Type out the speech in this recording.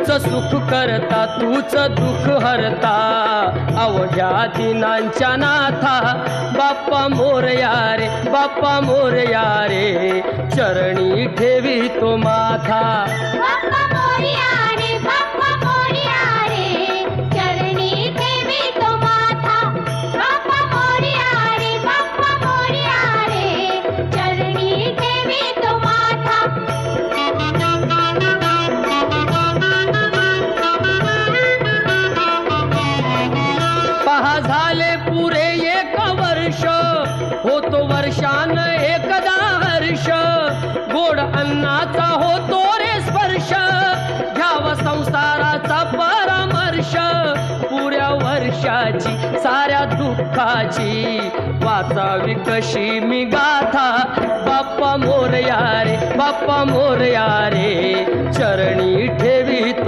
तूच सुख करता तूच दुःख हरता अवघ्या दिनांच्या नाथा बाप्पा मोरया रे बाप्पा मोरया रे चरणी ठेवी तो माथा बाप्पा मोरया रे बाप्पा मोरया रे चरणी ठेवी तो माथा बाप्पा मोरया रे बाप्पा मोरया रे चरणी ठेवी तो माथा पहा झाले पुरे एक वर्ष होतो वर्षान एकदा हर्ष गोड अन्नाचा होतो रे स्पर्श घ्यावा संसाराचा परामर्श पुऱ्या वर्षाची साऱ्या दुःखाची वाचावी कशी मी गाथा बाप्पा मोरया रे बाप्पा मोरया रे चरणी ठेवी तो